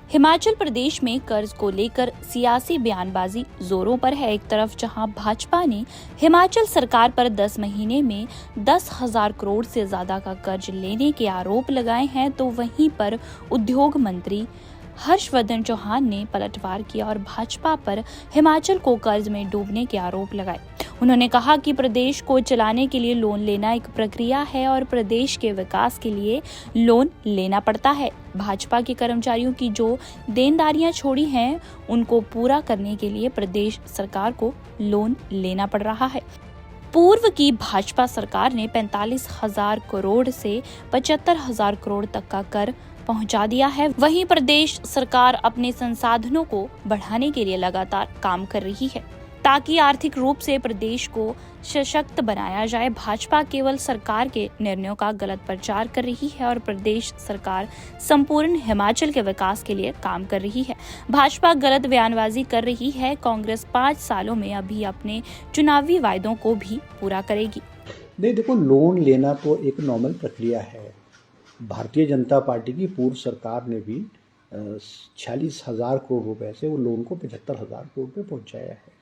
हिमाचल प्रदेश में कर्ज को लेकर सियासी बयानबाजी जोरों पर है। एक तरफ जहां भाजपा ने हिमाचल सरकार पर 10 महीने में 10,000 करोड़ से ज्यादा का कर्ज लेने के आरोप लगाए हैं, तो वहीं पर उद्योग मंत्री हर्षवर्धन चौहान ने पलटवार किया और भाजपा पर हिमाचल को कर्ज में डूबने के आरोप लगाए। उन्होंने कहा कि प्रदेश को चलाने के लिए लोन लेना एक प्रक्रिया है और प्रदेश के विकास के लिए लोन लेना पड़ता है। भाजपा के कर्मचारियों की जो देनदारियां छोड़ी हैं, उनको पूरा करने के लिए प्रदेश सरकार को लोन लेना पड़ रहा है। पूर्व की भाजपा सरकार ने 45,000 करोड़ से 75,000 करोड़ तक का कर पहुंचा दिया है। वहीं प्रदेश सरकार अपने संसाधनों को बढ़ाने के लिए लगातार काम कर रही है ताकि आर्थिक रूप से प्रदेश को सशक्त बनाया जाए। भाजपा केवल सरकार के निर्णयों का गलत प्रचार कर रही है और प्रदेश सरकार संपूर्ण हिमाचल के विकास के लिए काम कर रही है। भाजपा गलत बयानबाजी कर रही है। कांग्रेस 5 सालों में अभी अपने चुनावी वायदों को भी पूरा करेगी। नहीं, देखो, लोन लेना तो एक नॉर्मल प्रक्रिया है। भारतीय जनता पार्टी की पूर्व सरकार ने भी 46,000 करोड़ रुपए से वो लोन को 75,000 करोड़ पे पहुंचाया है।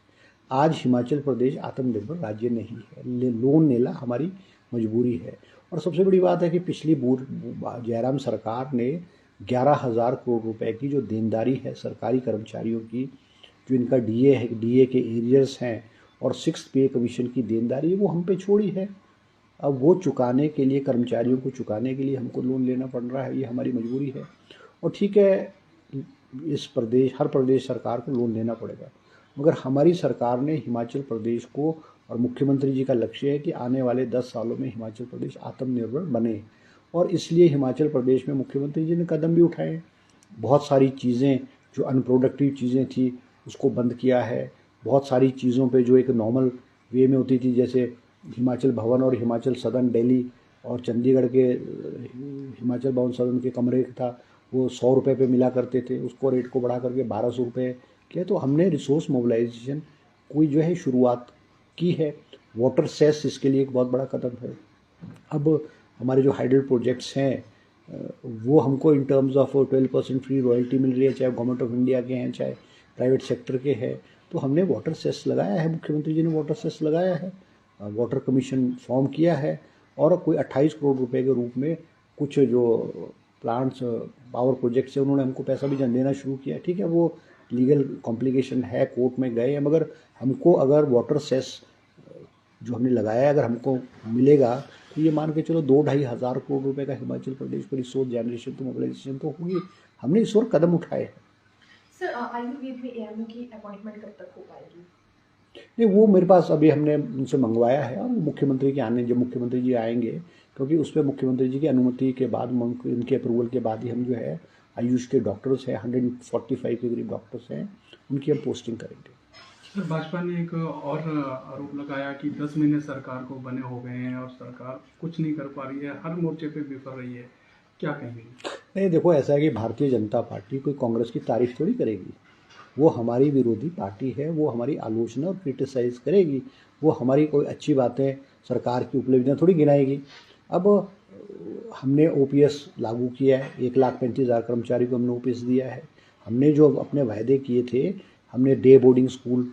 आज हिमाचल प्रदेश आत्मनिर्भर राज्य नहीं है, लोन लेना हमारी मजबूरी है। और सबसे बड़ी बात है कि पिछली जयराम सरकार ने 11,000 करोड़ रुपए की जो देनदारी है सरकारी कर्मचारियों की, जो इनका डीए है, डीए के एरियर्स हैं और 6th पे कमीशन की देनदारी है, वो हम पे छोड़ी है। अब वो चुकाने के लिए, कर्मचारियों को चुकाने के लिए हमको लोन लेना पड़ रहा है, ये हमारी मजबूरी है। और ठीक है, हर प्रदेश सरकार को लोन लेना पड़ेगा, मगर हमारी सरकार ने हिमाचल प्रदेश को, और मुख्यमंत्री जी का लक्ष्य है कि आने वाले 10 सालों में हिमाचल प्रदेश आत्मनिर्भर बने, और इसलिए हिमाचल प्रदेश में मुख्यमंत्री जी ने कदम भी उठाए। बहुत सारी चीज़ें जो अनप्रोडक्टिव चीज़ें थी उसको बंद किया है। बहुत सारी चीज़ों पे जो एक नॉर्मल वे में होती थी, जैसे हिमाचल भवन और हिमाचल सदन दिल्ली और चंडीगढ़ के हिमाचल भवन सदन के कमरे था, वो 100 रुपये पे मिला करते थे, उसको रेट को बढ़ा करके 1,200 रुपये किया। तो हमने रिसोर्स मोबिलाइजेशन कोई जो है शुरुआत की है। वाटर सेस इसके लिए एक बहुत बड़ा कदम है। अब हमारे जो हाइडल प्रोजेक्ट्स हैं वो हमको in terms of 12% free royalty मिल रही है, चाहे गवर्नमेंट ऑफ इंडिया के हैं चाहे प्राइवेट सेक्टर के हैं। तो हमने वाटर सेस लगाया है, मुख्यमंत्री जी ने वाटर सेस लगाया है, वाटर कमीशन फॉर्म किया है, और कोई 28 करोड़ रुपए के रूप में कुछ जो प्लांट्स पावर प्रोजेक्ट्स है उन्होंने हमको पैसा भी देना शुरू किया। ठीक है, वो लीगल कॉम्प्लिकेशन है, कोर्ट में गए हैं, मगर हमको अगर वाटर सेस जो हमने लगाया है अगर हमको मिलेगा तो ये मान के चलो 2-2.5 हज़ार करोड़ रुपए का हिमाचल प्रदेश को रिसोर्स जनरेशन तो मोबिलाइजेशन तो होगी। हमने इस ओर कदम उठाए हैं। सर, आयुर्वेद में एएनओ की अपॉइंटमेंट कब तक हो पाएगी? नहीं, वो मेरे पास अभी हमने उनसे मंगवाया है, और मुख्यमंत्री के आने, जब मुख्यमंत्री जी आएंगे, क्योंकि उस पर मुख्यमंत्री जी की अनुमति के बाद, उनके अप्रूवल के बाद ही हम जो है आयुष के डॉक्टर्स हैं, 145 के करीब डॉक्टर्स हैं, उनकी हम पोस्टिंग करेंगे। सर, भाजपा ने एक और आरोप लगाया कि 10 महीने सरकार को बने हो गए हैं और सरकार कुछ नहीं कर पा रही है, हर मोर्चे पे विफल रही है, क्या कहेंगे? नहीं, देखो, ऐसा है कि भारतीय जनता पार्टी कोई कांग्रेस की तारीफ थोड़ी करेगी। वो हमारी विरोधी पार्टी है, वो हमारी आलोचना और क्रिटिसाइज़ करेगी। वो हमारी कोई अच्छी बातें, सरकार की उपलब्धियाँ थोड़ी गिनाएगी। अब हमने ओपीएस लागू किया है, 1,35,000 कर्मचारी को हमने ओपीएस दिया है। हमने जो अपने वायदे किए थे, हमने डे बोर्डिंग स्कूल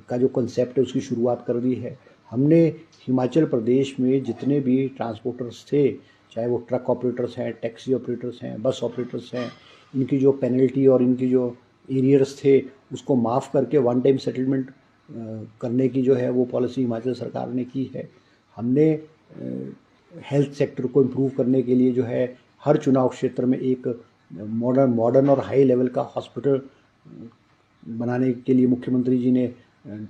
का जो कंसेप्ट है उसकी शुरुआत कर दी है। हमने हिमाचल प्रदेश में जितने भी ट्रांसपोर्टर्स थे, चाहे वो ट्रक ऑपरेटर्स हैं, टैक्सी ऑपरेटर्स हैं, बस ऑपरेटर्स हैं, इनकी जो पेनल्टी और इनकी जो एरियर्स थे उसको माफ़ करके वन टाइम सेटलमेंट करने की जो है वो पॉलिसी हिमाचल सरकार ने की है। हमने हेल्थ सेक्टर को इम्प्रूव करने के लिए जो है हर चुनाव क्षेत्र में एक मॉडर्न और हाई लेवल का हॉस्पिटल बनाने के लिए मुख्यमंत्री जी ने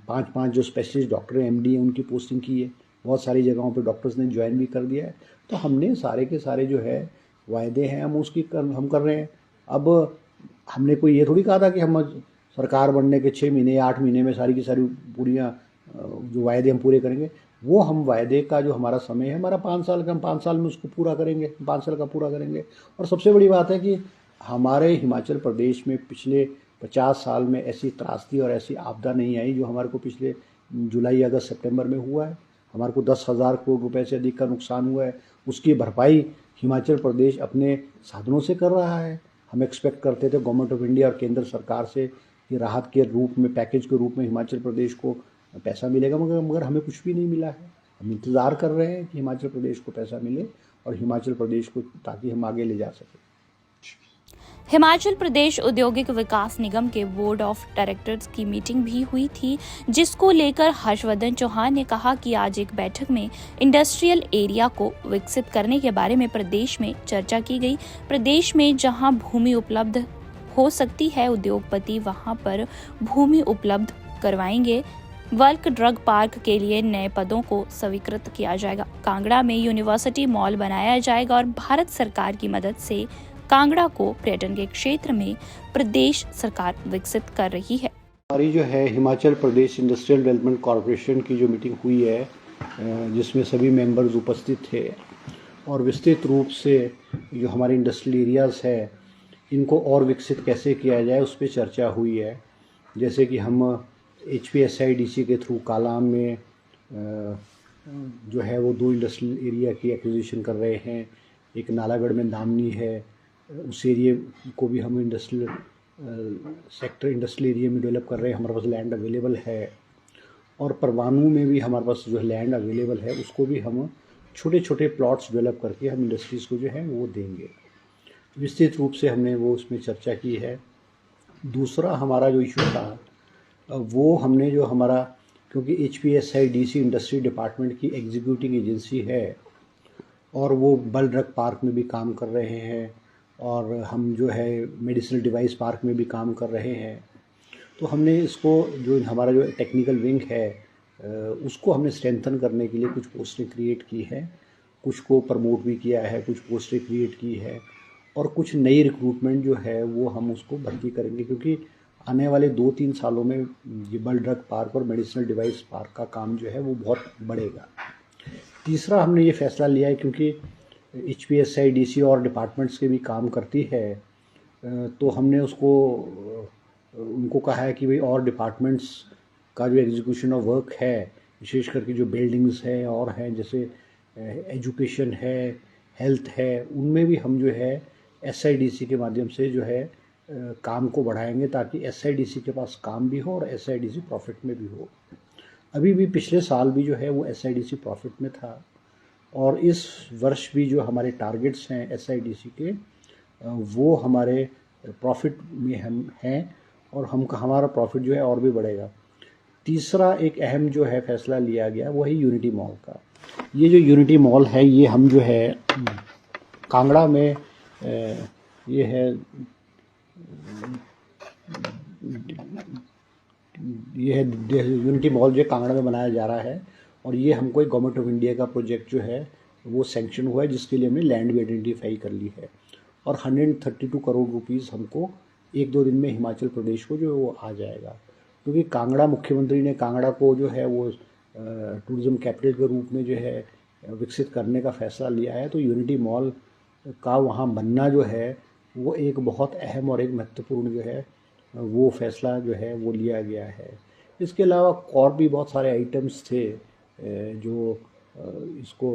5 जो स्पेशलिस्ट डॉक्टर हैं, एमडी हैं, उनकी पोस्टिंग की है। बहुत सारी जगहों पे डॉक्टर्स ने ज्वाइन भी कर दिया है। तो हमने सारे के सारे जो है वायदे हैं हम कर रहे हैं। अब हमने कोई ये थोड़ी कहा था कि हम सरकार बनने के 6 महीने या 8 महीने में सारी की सारी पूरियाँ जो वायदे हम पूरे करेंगे। वो हम वायदे का जो हमारा समय है, हमारा 5 साल का, हम 5 साल में उसको पूरा करेंगे, 5 साल का पूरा करेंगे। और सबसे बड़ी बात है कि हमारे हिमाचल प्रदेश में पिछले 50 साल में ऐसी त्रासदी और ऐसी आपदा नहीं आई जो हमारे को पिछले जुलाई, अगस्त, सितंबर में हुआ है। हमारे को 10,000 करोड़ रुपए से अधिक का नुकसान हुआ है, उसकी भरपाई हिमाचल प्रदेश अपने साधनों से कर रहा है। हम एक्सपेक्ट करते थे गवर्नमेंट ऑफ इंडिया और केंद्र सरकार से कि राहत के रूप में, पैकेज के रूप में हिमाचल प्रदेश को पैसा मिलेगा, मगर हमें कुछ भी नहीं मिला है। हम इंतज़ार कर रहे हैं कि हिमाचल प्रदेश को पैसा मिले और हिमाचल प्रदेश को, ताकि हम आगे ले जा सकें। हिमाचल प्रदेश औद्योगिक विकास निगम के बोर्ड ऑफ डायरेक्टर्स की मीटिंग भी हुई थी, जिसको लेकर हर्षवर्धन चौहान ने कहा कि आज एक बैठक में इंडस्ट्रियल एरिया को विकसित करने के बारे में प्रदेश में चर्चा की गई। प्रदेश में जहां भूमि उपलब्ध हो सकती है, उद्योगपति वहां पर भूमि उपलब्ध करवाएंगे। वर्क ड्रग पार्क के लिए नए पदों को स्वीकृत किया जाएगा। कांगड़ा में यूनिवर्सिटी मॉल बनाया जाएगा और भारत सरकार की मदद से कांगड़ा को पर्यटन के क्षेत्र में प्रदेश सरकार विकसित कर रही है। हमारी जो है Himachal Pradesh industrial development corporation की जो मीटिंग हुई है, जिसमें सभी मेंबर्स उपस्थित थे और विस्तृत रूप से जो हमारे इंडस्ट्रियल एरियाज़ है इनको और विकसित कैसे किया जाए उस पर चर्चा हुई है। जैसे कि हम HPSIDC के थ्रू कालाम में जो है वो 2 इंडस्ट्रियल एरिया की एक्विजिशन कर रहे हैं। एक नालागढ़ में दामनी है, उस एरिया को भी हम इंडस्ट्रियल एरिया में डेवलप कर रहे हैं। हमारे पास लैंड अवेलेबल है और परवाणू में भी हमारे पास जो लैंड अवेलेबल है उसको भी हम छोटे छोटे प्लॉट्स डेवलप करके हम इंडस्ट्रीज़ को जो है वो देंगे। विस्तृत रूप से हमने वो उसमें चर्चा की है। दूसरा हमारा जो इशू था वो हमने जो हमारा, क्योंकि HPSIDC इंडस्ट्री डिपार्टमेंट की एग्जीक्यूटिव एजेंसी है और वो बल ड्रग पार्क में भी काम कर रहे हैं और हम जो है मेडिसिनल डिवाइस पार्क में भी काम कर रहे हैं। तो हमने इसको, जो हमारा जो टेक्निकल विंग है उसको हमने स्ट्रेंथन करने के लिए कुछ पोस्टें क्रिएट की है, कुछ को प्रमोट भी किया है, कुछ पोस्टें क्रिएट की है और कुछ नई रिक्रूटमेंट जो है वो हम उसको भर्ती करेंगे, क्योंकि आने वाले 2-3 सालों में ये बल ड्रग पार्क और मेडिसिनल डिवाइस पार्क का काम जो है वो बहुत बढ़ेगा। तीसरा हमने ये फैसला लिया है, क्योंकि HPSIDC और डिपार्टमेंट्स के भी काम करती है, तो हमने उनको कहा है कि भाई और डिपार्टमेंट्स का जो एग्जीक्यूशन ऑफ वर्क है, विशेष करके जो बिल्डिंग्स है और हैं, जैसे एजुकेशन है, हेल्थ है, उनमें भी हम जो है SIDC के माध्यम से जो है काम को बढ़ाएंगे, ताकि SIDC के पास काम भी हो और SIDC प्रॉफिट में भी हो। अभी भी पिछले साल भी जो है वो SIDC प्रॉफिट में था और इस वर्ष भी जो हमारे टारगेट्स हैं SIDC के वो हमारे प्रॉफिट में हम हैं और हमारा प्रॉफिट जो है और भी बढ़ेगा। तीसरा एक अहम जो है फैसला लिया गया वो है यूनिटी मॉल का। ये जो यूनिटी मॉल है ये हम जो है कांगड़ा में ये है यूनिटी मॉल जो कांगड़ा में बनाया जा रहा है और ये हमको एक गवर्नमेंट ऑफ इंडिया का प्रोजेक्ट जो है वो सैंक्शन हुआ है, जिसके लिए हमने लैंड भी आइडेंटिफाई कर ली है और 132 करोड़ रुपीस हमको 1-2 दिन में हिमाचल प्रदेश को जो वो आ जाएगा। क्योंकि कांगड़ा, मुख्यमंत्री ने कांगड़ा को जो है वो टूरिज़्म कैपिटल के रूप में जो है विकसित करने का फैसला लिया है, तो यूनिटी मॉल का वहाँ बनना जो है वो एक बहुत अहम और एक महत्वपूर्ण जो है वो फैसला जो है वो लिया गया है। इसके अलावा और भी बहुत सारे आइटम्स थे जो इसको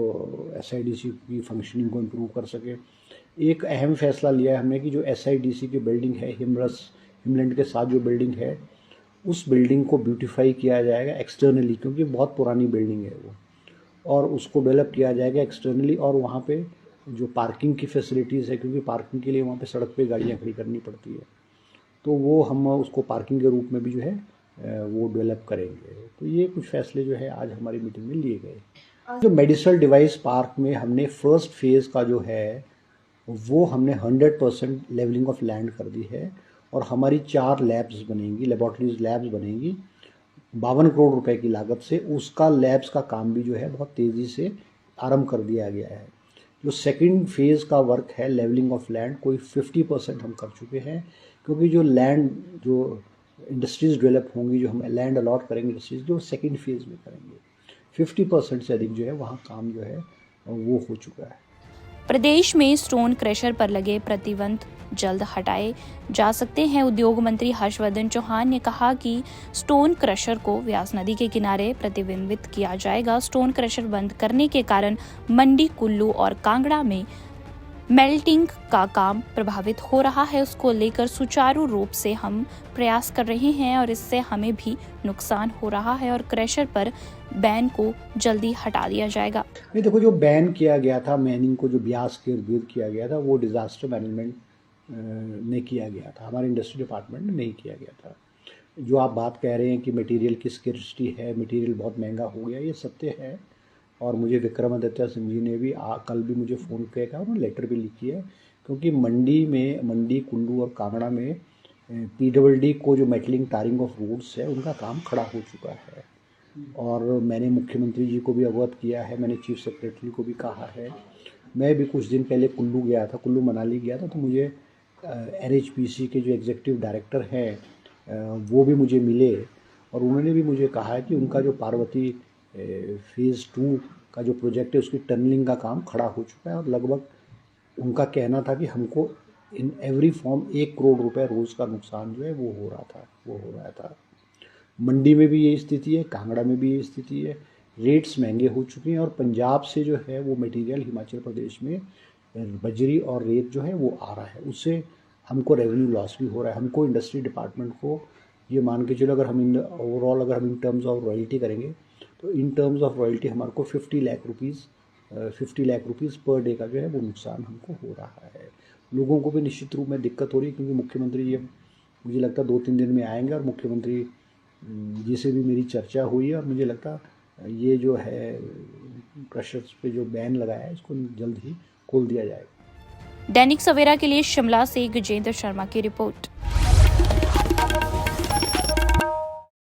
SIDC की फंक्शनिंग को इम्प्रूव कर सके। एक अहम फैसला लिया है हमने कि जो SIDC की बिल्डिंग है, हिमलैंड के साथ जो बिल्डिंग है, उस बिल्डिंग को ब्यूटीफाई किया जाएगा एक्सटर्नली, क्योंकि बहुत पुरानी बिल्डिंग है वो, और उसको डेवलप किया जाएगा एक्सटर्नली। और वहाँ पे जो पार्किंग की फैसिलिटीज़ है, क्योंकि पार्किंग के लिए वहाँ पे सड़क पे गाड़ियाँ खड़ी करनी पड़ती है, तो वो हम उसको पार्किंग के रूप में भी जो है वो डेवलप करेंगे। तो ये कुछ फैसले जो है आज हमारी मीटिंग में लिए गए। जो मेडिसिनल डिवाइस पार्क में हमने फर्स्ट फेज़ का जो है वो हमने 100% लेवलिंग ऑफ लैंड कर दी है और हमारी 4 लैब्स बनेंगी, लेबॉर्ट्रीज लैब्स बनेंगी 52 करोड़ रुपए की लागत से। उसका लैब्स का काम भी जो है बहुत तेज़ी से आरंभ कर दिया गया है। जो सेकंड फेज़ का वर्क है लेवलिंग ऑफ लैंड, कोई 50% हम कर चुके हैं, क्योंकि जो लैंड जो इंडस्ट्रीज़ डेवलप होंगी, जो हम लैंड अलॉट करेंगे इंडस्ट्रीज़, जो सेकंड फेज़ में करेंगे, 50% से अधिक जो है वहाँ काम जो है वो हो चुका है। प्रदेश में स्टोन क्रशर पर लगे प्रतिबंध जल्द हटाए जा सकते हैं। उद्योग मंत्री हर्षवर्धन चौहान ने कहा कि स्टोन क्रशर को व्यास नदी के किनारे प्रतिबंधित किया जाएगा। स्टोन क्रशर बंद करने के कारण मंडी, कुल्लू और कांगड़ा में मेल्टिंग का काम प्रभावित हो रहा है, उसको लेकर सुचारू रूप से हम प्रयास कर रहे हैं और इससे हमें भी नुकसान हो रहा है और क्रशर पर बैन को जल्दी हटा दिया जाएगा। नहीं, देखो, जो बैन किया गया था मैनिंग को, जो ब्यास के इर्द गिर्द किया गया था, वो डिज़ास्टर मैनेजमेंट ने किया गया था, हमारे इंडस्ट्री डिपार्टमेंट ने नहीं किया गया था। जो आप बात कह रहे हैं कि मटेरियल की स्कैर्सिटी है, मटेरियल बहुत महंगा हो गया, ये सत्य है। और मुझे विक्रमादित्य सिंह जी ने भी कल भी मुझे फ़ोन किया था, उन्होंने लेटर भी लिखी है, क्योंकि मंडी कुल्लू और कांगड़ा में PWD को जो मेटलिंग टारिंग ऑफ रोड्स है उनका काम खड़ा हो चुका है। और मैंने मुख्यमंत्री जी को भी अवगत किया है, मैंने चीफ सेक्रेटरी को भी कहा है। मैं भी कुछ दिन पहले कुल्लू गया था, कुल्लू मनाली गया था, तो मुझे NHPC के जो एग्जीक्यूटिव डायरेक्टर हैं वो भी मुझे मिले और उन्होंने भी मुझे कहा है कि उनका जो पार्वती फेज़ 2 का जो प्रोजेक्ट है उसकी टनलिंग का काम खड़ा हो चुका है और लगभग उनका कहना था कि हमको इन एवरी फॉर्म 1 करोड़ रुपए रोज़ का नुकसान जो है वो हो रहा था। मंडी में भी यही स्थिति है, कांगड़ा में भी यही स्थिति है। रेट्स महंगे हो चुके हैं और पंजाब से जो है वो मटेरियल हिमाचल प्रदेश में बजरी और रेत जो है वो आ रहा है, उससे हमको रेवेन्यू लॉस भी हो रहा है। हमको इंडस्ट्री डिपार्टमेंट को ये मान के चलो, अगर हम इन टर्म्स ऑफ रॉयल्टी करेंगे तो इन टर्म्स ऑफ रॉयल्टी हमारे को 50 लाख रुपीज़ पर डे का जो है वो नुकसान हमको हो रहा है। लोगों को भी निश्चित रूप में दिक्कत हो रही है, क्योंकि मुख्यमंत्री जी मुझे लगता है 2-3 दिन में आएंगे और मुख्यमंत्री जी से भी मेरी चर्चा हुई है और मुझे लगता ये जो है क्रशर्स पे जो बैन लगाया है इसको जल्द ही खोल दिया जाएगा। दैनिक सवेरा के लिए शिमला से गजेंद्र शर्मा की रिपोर्ट।